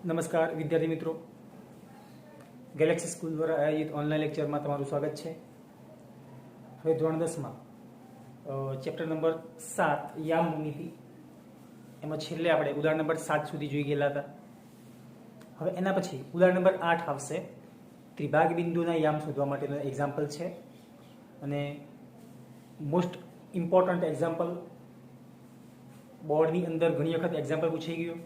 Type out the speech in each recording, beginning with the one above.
નમસ્કાર વિદ્યાર્થી મિત્રો, ગેલેક્સી સ્કૂલ દ્વારા આયોજિત ઓનલાઈન લેક્ચરમાં તમારું સ્વાગત છે. હવે ધોરણ 10માં ચેપ્ટર નંબર 7 યામ ભૂમિતિ, એમાં છેલ્લે આપણે ઉદાહરણ નંબર 7 સુધી જોઈ ગયેલા હતા. હવે એના પછી ઉદાહરણ નંબર 8 આવશે. ત્રિભાગ બિંદુના યામ શોધવા માટેનો એક્ઝામ્પલ છે અને મોસ્ટ ઇમ્પોર્ટન્ટ એક્ઝામ્પલ. બોર્ડની અંદર ઘણી વખત એક્ઝામ્પલ પૂછાઈ ગયું.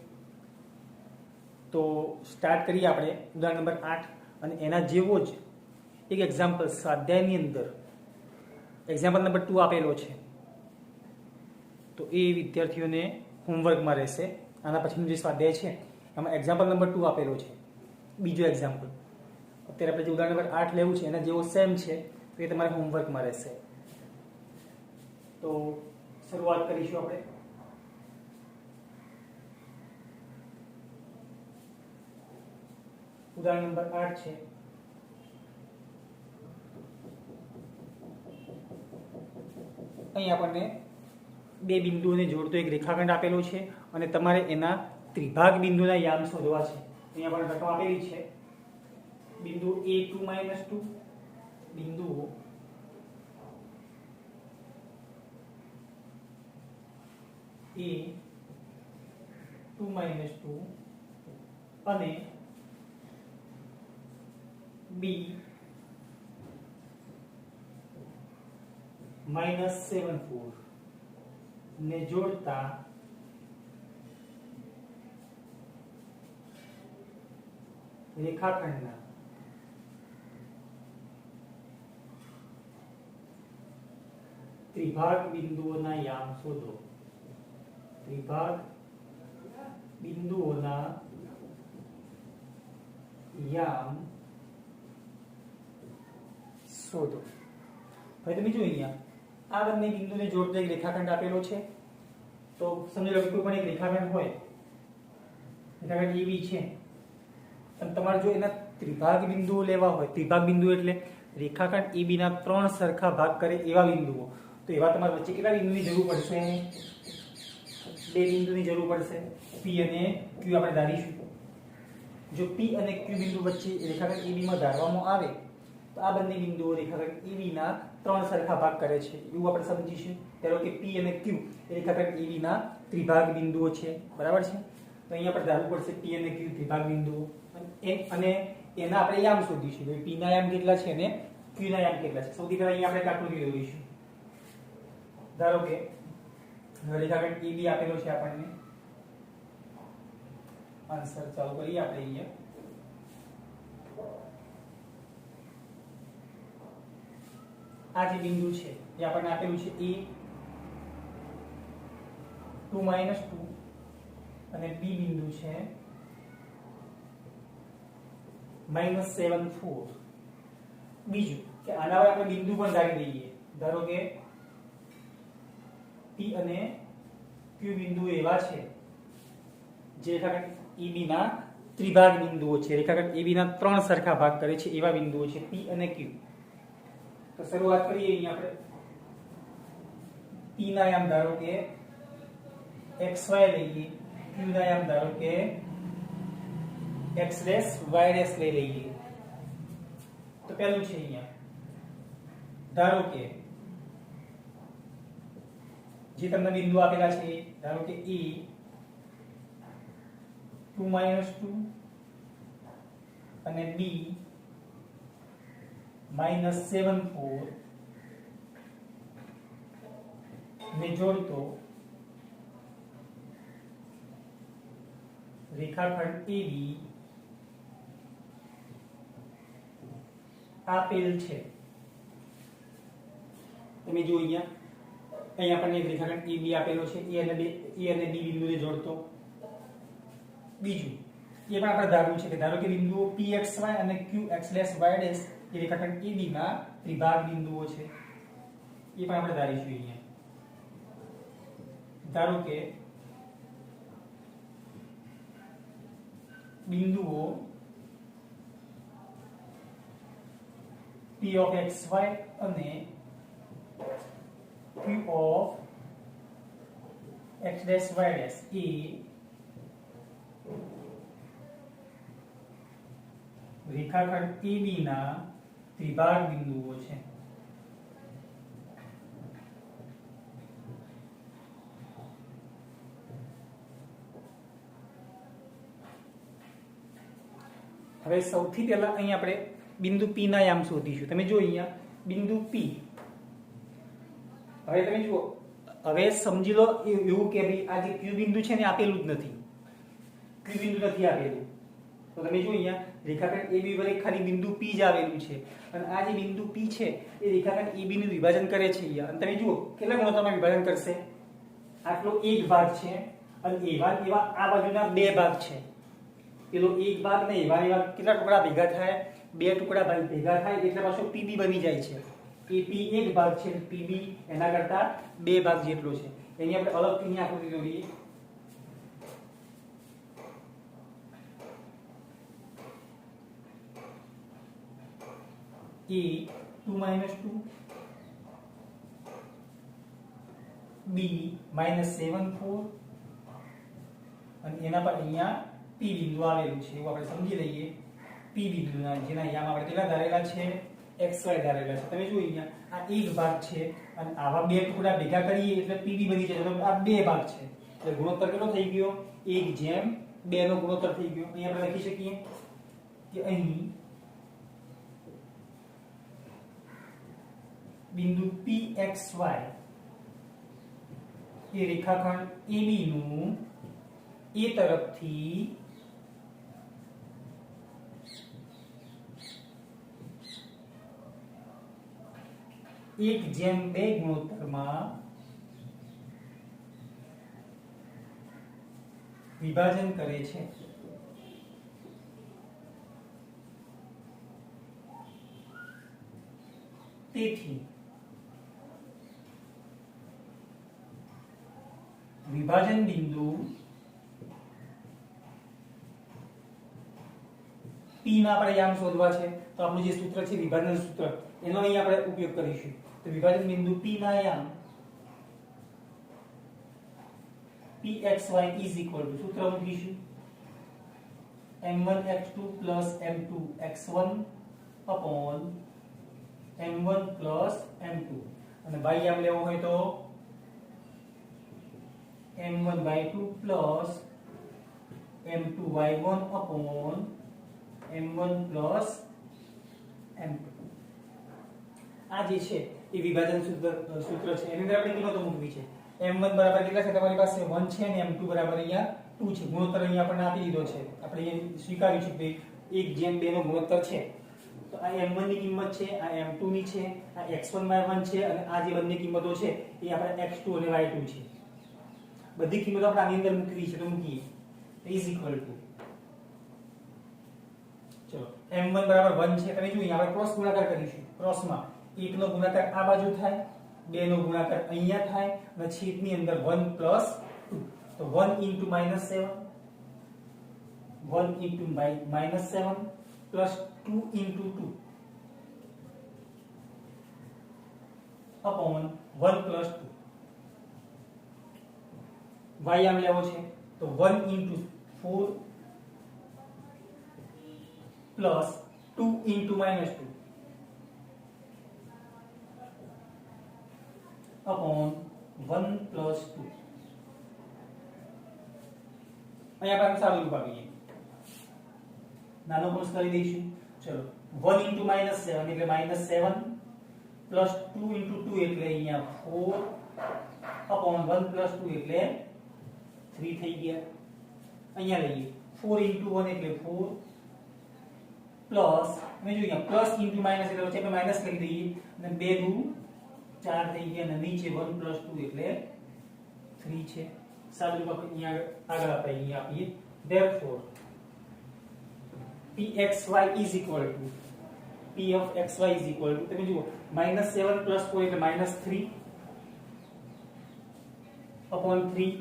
તો સ્ટાર્ટ કરીએ આપણે ઉદાહરણ નંબર 8 અને એના જેવો જ એક એક્ઝામ્પલ સ્વાધ્યાયની અંદર એક્ઝામ્પલ નંબર 2 આપેલો છે. તો એ વિદ્યાર્થીઓને હોમવર્કમાં રહેશે. આના પછીનું જે સ્વાધ્યાય છે એમાં એક્ઝામ્પલ નંબર 2 આપેલો છે, બીજો એક્ઝામ્પલ. અત્યારે આપણે જે ઉદાહરણ નંબર 8 લેવું છે એના જેવો સેમ છે, તો એ તમારે હોમવર્કમાં રહેશે. તો શરૂઆત કરીશું આપણે. ઉદાહરણ નંબર 8 છે. અહીં આપણને બે બિંદુઓને જોડતો એક રેખાખંડ આપેલો છે અને તમારે એના ત્રિભાગ બિંદુના યામ શોધવા છે. અહીં આપણને રકમ આપેલી છે. બિંદુ A2 - 2, બિંદુ A2 - 2 અને B -7 ને જોડતા રેખાખંડના ત્રિભાગ બિંદુઓના યામ શોધો. ત્રિભાગ બિંદુઓના યામ શોધો. હવે તમે જો અહીંયા આ બંને બિંદુને જોડતો એક રેખાખંડ આપેલો છે. તો સમજી લો કે કોઈ પણ એક રેખાખંડ હોય, રેખાખંડ AB છે, અને તમારે જો એના ત્રિભાગ બિંદુઓ લેવા હોય, ત્રિભાગ બિંદુ એટલે રેખાખંડ AB ના 3 સરખા ભાગ કરે એવા બિંદુઓ, તો એવા તમારે વચ્ચે કેટલા બિંદુની જરૂર પડશે? 2 બિંદુની જરૂર પડશે. P અને Q આપણે ધારીશું. જો P અને Q બિંદુ વચ્ચે રેખાખંડ AB માં ધારવામાં આવે તો આ બંને બિંદુઓ રેખાખંડ AB ના 3 સરખા ભાગ કરે છે એવું આપણે સમજીશું. ધારો કે P અને Q એ રેખાખંડ AB ના ત્રિભાગ બિંદુઓ છે, બરાબર છે. તો અહીંયા આપણે ધારવું પડશે P અને Q ત્રિભાગ બિંદુઓ, અને એના આપણે યામ શોધીશું. P ના યામ કેટલા છે અને Q ના યામ કેટલા છે. સૌથી પહેલા અહીંયા આપણે આકૃતિ દોરીશું. ધારો કે રેખાખંડ AB આપેલો છે આપણને. આન્સર ચાલુ કરીએ આપણે અહીંયા. આ જે બિંદુ છે એ આપણને આપેલું છે A2 - 2 અને B બિંદુ છે -7 4. બીજું કે આના પર આપણે બિંદુ પણ ધારી દઈએ. ધારો કે P અને Q બિંદુ એવા છે જે રેખાખંડ AB ના ત્રિભાગ બિંદુઓ છે. રેખાખંડ AB ના 3 સરખા ભાગ કરે છે એવા બિંદુઓ છે P અને Q. તો શરૂઆત કરીએ. અહીંયા આપણે P ના યામ ધારો કે xy લઈએ, Q ના યામ ધારો કે x' y' લઈ લઈએ. તો પહેલું છે અહીંયા ધારો કે જે તમને બિંદુ આપેલા છે, ધારો કે A2 - 2 અને B -7 4 ને જોડતો રેખાખંડ AB આપેલ છે. તમે જો અહીંયા આપણને એક રેખાખંડ AB આપેલો છે, A અને B બિંદુને જોડતો. બીજું એ પણ આપણે ધારવું છે કે ધારો કે બિંદુઓ PXY અને QX'y' એ રેખાખંડ AB ના ત્રિભાગ બિંદુઓ છે. એ પણ આપણે ધારીશું. અહીંયા ધારો કે બિંદુઓ P of XY અને Q of x dash y dash એ રેખાખંડ AB ના ત્રિભાગ બિંદુઓ છે. હવે સૌથી પહેલા અહીં આપણે બિંદુ P ના યામ શોધીશું. તમે જો અહીંયા બિંદુ P. હવે તમે જુઓ, હવે સમજી લો એવું કે ભાઈ આ જે Q બિંદુ છે ને આપેલું જ નથી. Q બિંદુ નથી આપેલું. તો તમે જો અહીંયા રેખાખંડ AB પર ખાલી બિંદુ P જ આવેલું છે અને આ જે બિંદુ P છે એ રેખાખંડ AB નું વિભાજન કરે છે અહીંયા. અને તમે જુઓ કેટલા ગુણોત્તરમાં વિભાજન કરશે? આટલો એક ભાગ છે અને એવા આ બાજુના બે ભાગ છે. પેલો એક ભાગ ને એવા કેટલા ટુકડા ભેગા થાય? બે ટુકડા ભેગા થાય એટલે પાછો PB બની જાય છે. AP એક ભાગ છે, PB એના કરતા બે ભાગ જેટલો છે. એની આપણે અલગથી આકૃતિ દોરીએ. A 2 minus 2, B minus 7 4 અને એના પર અહીંયા P બિંદુ આવેલું છે એવું આપણે સમજી લઈએ. P બિંદુના જેના યામ આપણે કેટલા ધારેલા છે? XY ધારેલા છે. તમે જુઓ અહીંયા આ એક ભાગ છે અને આવા બે ટુકડા ભેગા કરીએ એટલે PB બની જાય. તો આ બે ભાગ છે એટલે ગુણોત્તર કેટલો થઈ ગયો? 1:2 નો ગુણોત્તર થઈ ગયો. અહીંયા આપણે લખી શકીએ કે અહીં બિંદુ PXY એ રેખાખંડ AB નું એ તરફથી એક જેમ બે ગુણોત્તરમાં વિભાજન કરે છે. તેથી વિભાજન બિંદુ P ના આપણે યામ શોધવા છે તો આપણું જે સૂત્ર છે વિભાજન સૂત્ર એનો અહીં આપણે ઉપયોગ કરીશું. તો વિભાજન બિંદુ P ના યામ PXY સૂત્ર મૂકીશું m1x2 m2x1 m1 m2 અને y યામ લેવો હોય તો m1y2 m2y1 m1 m2. આ જે છે એ વિભાજન સૂત્ર છે. એની અંદર આપણે કિંમતો મૂકવી છે. m1 બરાબર કેટલા છે? તમારી પાસે 1 છે અને m2 બરાબર અહીંયા 2 છે. ગુણોત્તર અહીંયા આપણને આપી દીધો છે. આપણે અહીંયા સ્વીકાર્યું છે કે 1:2 નો ગુણોત્તર છે. તો આ m1 ની કિંમત છે, આ m2 ની છે, આ x1 y1 છે અને આ જે બંને કિંમતો છે એ આપણે x2 અને y2 છે. બધી કિંમતો આપણે આની અંદર મૂકવી છે તો મૂકીએ. ઇઝ ઇક્વલ ટુ ચલો m1 બરાબર 1 છે. તમે જોઈએ આપણે ક્રોસ ગુણાકાર કરીશું. ક્રોસમાં 1 નો ગુણાકાર આ બાજુ થાય, 2 નો ગુણાકાર અહીંયા થાય અને છેદની અંદર 1 + 2. તો 1 * -7 1 * -7 plus 2 * 2 upon 1 plus 2. y આમ લેવો છે તો 1 * 4 plus 2 * -2 upon 1 plus 2. અહીંયા આપણે સાદું રૂપ આપીએ. નાનો કૌંસ કરી દઈશું. ચલો 1 * -7 એટલે -7 plus 2 * 2 એટલે અહીંયા 4 upon 1 plus 2 એટલે 3 થઈ ગયા. અહીંયા લઈએ 4 * 1 એટલે 4 પ્લસ તમે જોઈએ પ્લસ ઇન્ટુ માઈનસ એટલે વચ્ચે આપણે માઈનસ લખી દઈએ અને 2 * 2 4 થઈ ગયા અને નીચે 1 + 2 એટલે 3 છે. સાદું રૂપ અહીંયા આગળ આપણે અહીંયા આપીએ. therefore pxy is equal to p of xy is equal to તમે જુઓ -7 + 4 એટલે -3 upon 3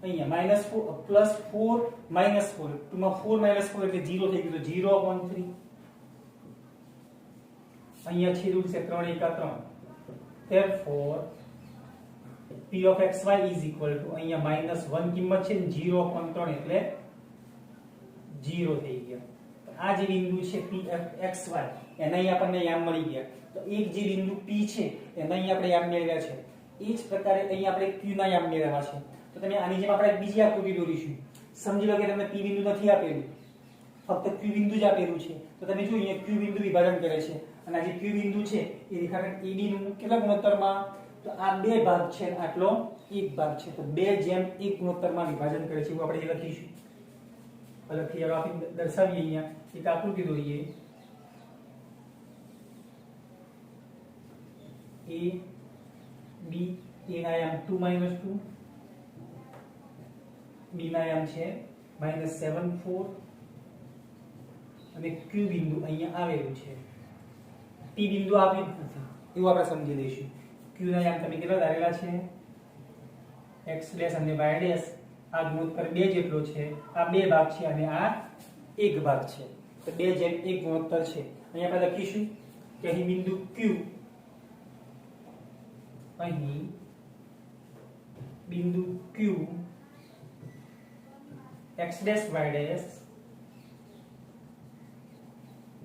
અહીંયા -4 + 4 -4 ટુમાં 4 - 4 એટલે 0 થઈ ગયું તો 0 upon 3 અહીંયા છેદું છે 3 * 3. therefore p of xy is equal to અહીંયા -1 કિંમત છે 0 upon 3 એટલે 0 થઈ ગયા. આ જે બિંદુ છે P X Y એના અહીં આપણને યામ મળી ગયા. તો એક જે બિંદુ P છે એના અહીં આપણે યામ મેળવ્યા છે. એ જ પ્રકારે અહીં આપણે Q ના યામ મેળવવા છે. તો તમે આની જેમ આપણે બીજી આકૃતિ દોરીશું. સમજી લો કે તમને P બિંદુ નથી આપેલું, ફક્ત Q બિંદુ જ આપેલું છે. તો તમે જો અહીંયા Q બિંદુ વિભાજન કરે છે અને આ જે Q બિંદુ છે એ રેખાખંડ AB નું કેટલા ગુણોત્તરમાં? તો આ બે ભાગ છે અને આટલો એક ભાગ છે. તો 2:1 ગુણોત્તરમાં વિભાજન કરે છે એવું આપણે એ લખીશું. અલગથી હવે આપણે દર્શાવીએ અહીંયા એક આકૃતિ દોરીએ. A B A ના યામ 2 - 2, B ના યામ છે -7 4 અને Q બિંદુ અહીંયા આવેલું છે. P બિંદુ આપ્યું નથી એવું આપણે સમજી લઈશું. Q ના યામ તમે કેટલા ધારેલા છે? x' અને y'. આ ગુણોત્તર 2 જેટલો છે. આ બે ભાગ છે અને આ એક ભાગ છે. તો 2:1 ગુણોત્તર છે. અહીંયા આપણે લખીશું કે અહીં બિંદુ Q, અહીં બિંદુ Q x' y'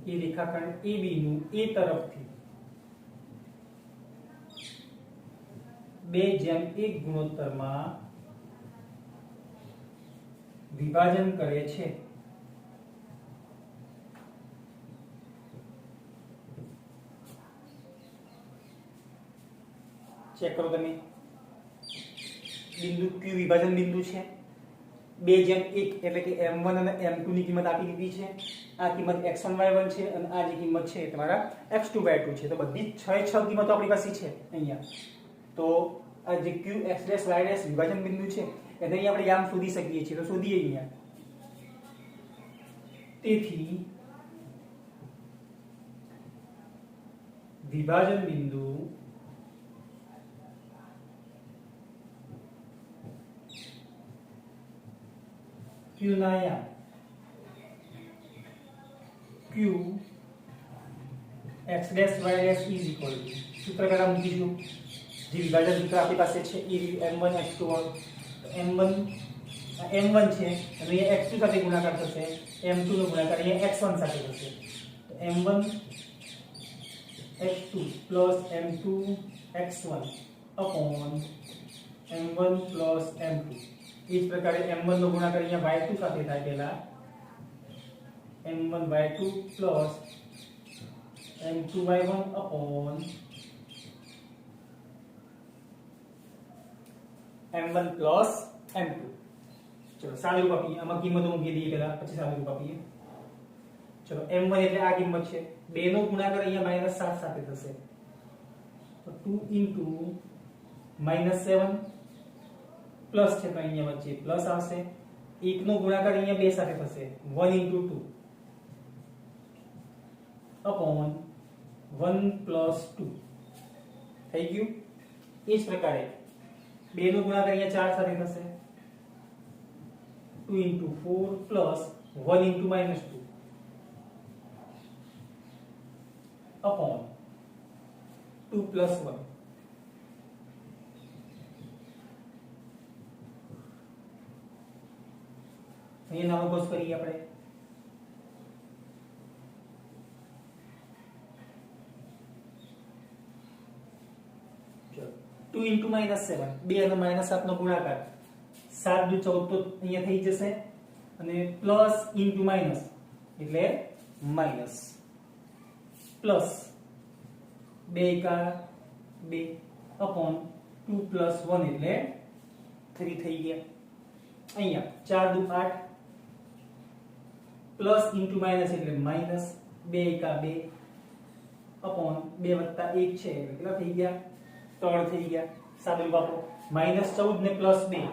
એ રેખાખંડ AB નું A તરફથી 2:1 ગુણોત્તરમાં વિભાજન કરે છે. ચેક કરો તમે. બિંદુ Q વિભાજન બિંદુ છે. 2:1 એટલે કે m1 અને m2 ની કિંમત આપી દીધી છે. આ કિંમત x1 y1 છે અને આ જે કિંમત છે તમારા x2 y2 છે. તો બધી 6 કિંમતો આપણી પાસે છે અહીંયા. તો આ જે Q x' y' વિભાજન બિંદુ છે એને અહીં આપણે યામ શોધી શકીએ છીએ. તો શોધીએ અહીંયા. તેથી વિભાજન બિંદુ Q ના યામ Q x' y' is equal to સૂત્ર કરા મૂકીશું. જે વિભાજન સૂત્ર આપણી પાસે છે એ m1 x2 m1 છે અને એ x2 સાથે ગુણાકાર થશે. m2 નો ગુણાકાર એ x1 સાથે થશે. તો m1 x2 m2 x1 upon m1 m2. इस प्रकार m1 નો ગુણાકાર અહીંયા y2 સાથે થાય. પહેલા m1 y2 m2 y1 upon m1 m2. ચલો સાદુરૂપ આપીએ. આમાં કિંમતો મૂકી દઈએ પહેલા, પછી સાદુરૂપ આપીએ. ચલો m1 એટલે આ કિંમત છે. 2 નો ગુણાકાર અહીંયા -7 સાથે થશે. તો 2 * -7 પ્લસ છે તો અહીંયા વચ્ચે પ્લસ આવશે. 1 નો ગુણાકાર અહીંયા 2 સાથે થશે. 1 * 2 upon 1 + 2 થઈ ગયું. એ જ પ્રકારે 2 નો ગુણાકાર અહીંયા 4 સાથે થશે. 2 * 4 પ્લસ 1 * -2 upon 2 + 1. અહીંયા નાનો કોષ કરીએ આપણે. ચલો 2 * -7 2 અને -7 નો ગુણાકાર 7 * 14 તો અહીંયા થઈ જશે અને પ્લસ ઇન્ટુ માઈનસ એટલે માઈનસ પ્લસ 2 * 2 upon 2 + 1 એટલે 3 થઈ ગયા. અહીંયા 4 * 8 પ્લસ ઇન્ટુ માઈનસ એટલે માઈનસ 2 * 2 upon 2 + 1 છે એટલે કેટલા થઈ ગયા? 3 થઈ ગયા. સાદું વાપરો. -14 ને +2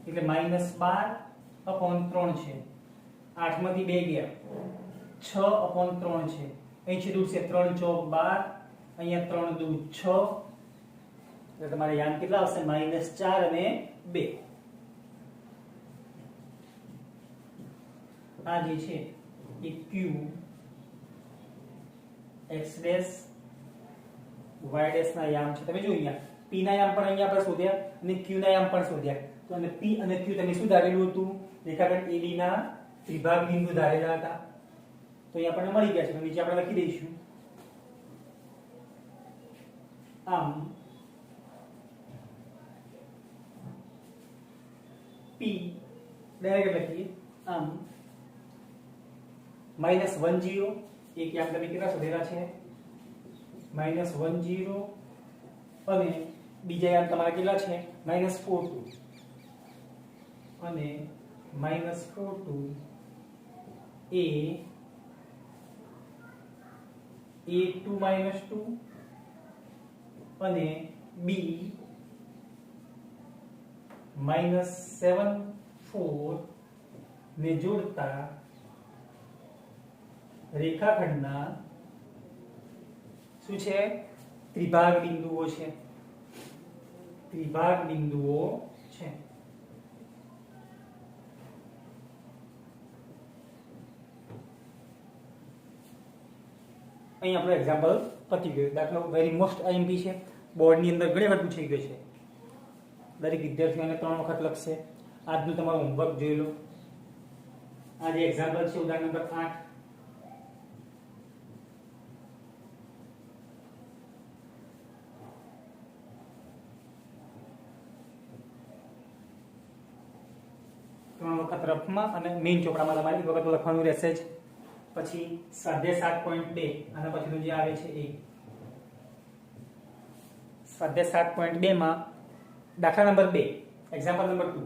એટલે -12 upon 3 છે. 8 માંથી 2 ગયા 6 upon 3 છે. અહીં છેદું છે 3 × 12 અહીંયા 3 × 2 6 એટલે તમારે યામ કેટલા આવશે? -4 અને 2. આ જે છે એ Q x' y' ના યામ છે. તમે જો અહીંયા P ના યામ પણ અહીંયા આપણે શોધ્યા અને Q ના યામ પણ શોધ્યા. તો અને P અને Q તમે શું ધારેલું હતું? રેખાખંડ AB ના ત્રિભાગ બિંદુ ધારેલા હતા. તો અહીં આપણને મળી ગયા છે, તો નીચે આપણે લખી દઈશું આમ p ડાયરેક્ટ લખીએ આમ -10 એક યાદ કરી કેટલા શોધેલા છે -10 અને બીજા યાદ તમારા કેટલા છે -42 અને -42 a 2 -2 અને b -7 ને જોડતા રેખાખંડના શું છે ત્રિભાગ બિંદુઓ છે, ત્રિભાગ બિંદુઓ છે. અહીં આપણો એક્ઝામ્પલ પતી ગયો. દાખલો વેરી મોસ્ટ આઈએમપી છે, બોર્ડની અંદર ઘણી વખત પૂછાઈ ગયો છે. દરેક વિદ્યાર્થીઓને 3 વખત લખશે. આજનું તમારું હોમવર્ક જોઈ લો. આ જે એક્ઝામ્પલ છે ઉદાહરણ નંબર 8. વખત રફમાં અને મેઇન ચોપડામાં તમારે એક વખત લખવાનું રહેશે જ. પછી સ્વાધ્યાય 7.2 આના પછીનું જે આવે છે એ સ્વાધ્યાય 7.2 માં દાખલા નંબર 2 એક્ઝામ્પલ નંબર 2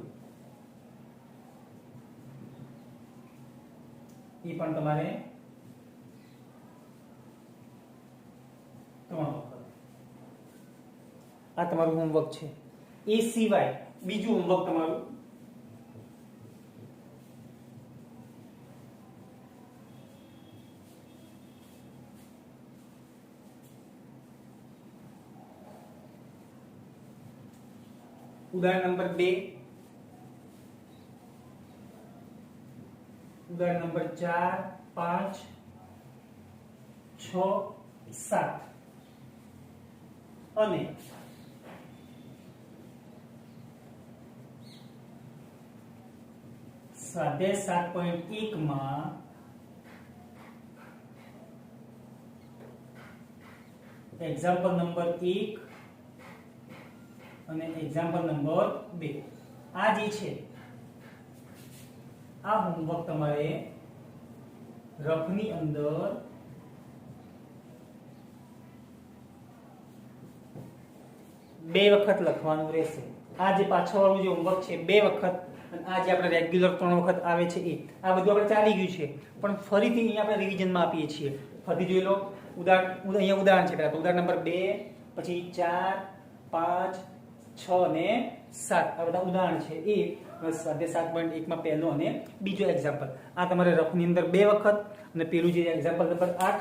એ પણ તમારે 3 વખત. આ તમારું હોમવર્ક છે. એ સિવાય બીજું હોમવર્ક તમારું ઉદાહરણ નંબર 2, ઉદાહરણ નંબર 4, 5, 6, 7 અને સ્વાધ્યાય 7.1 માં એક્ઝામ્પલ નંબર 1 અને એક્ઝામ્પલ નંબર 2. આ જે છે આ હોમવર્ક તમારે રફની અંદર બે વખત લખવાનું રહેશે. આ જે પાછળવાળું જે હોમવર્ક છે 2 વખત અને આ જે આપણે રેગ્યુલર 3 વખત આવે છે એ આ બધું આપણે ચાલી ગયું છે, પણ ફરીથી અહીંયા આપણે રિવિઝનમાં આપીએ છીએ. ફરીથી જોઈ લો. અહીંયા ઉદાહરણ છે. પહેલા તો ઉદાહરણ નંબર 2, પછી 4, 5, 6 અને 7 આ બધા ઉદાહરણ છે. એ સ્વાધ્યાય 7.1 માં પહેલો અને બીજો એક્ઝામ્પલ. આ તમારે રફની અંદર 2 વખત અને પેલું જે એક્ઝામ્પલ નંબર 8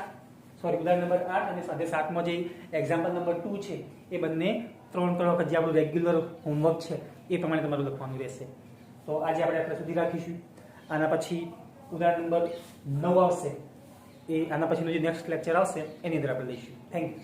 ઉદાહરણ નંબર 8 અને સ્વાધ્યાય 7 માં જે એક્ઝામ્પલ નંબર 2 છે એ બંને 3 વખત જે આપણું રેગ્યુલર હોમવર્ક છે એ પ્રમાણે તમારું લખવાનું રહેશે. તો આજે આપણે આટલા સુધી રાખીશું. આના પછી ઉદાહરણ નંબર 9 આવશે. એ આના પછીનો જે નેક્સ્ટ લેક્ચર આવશે એની અંદર આપણે લઈશું. Thank you.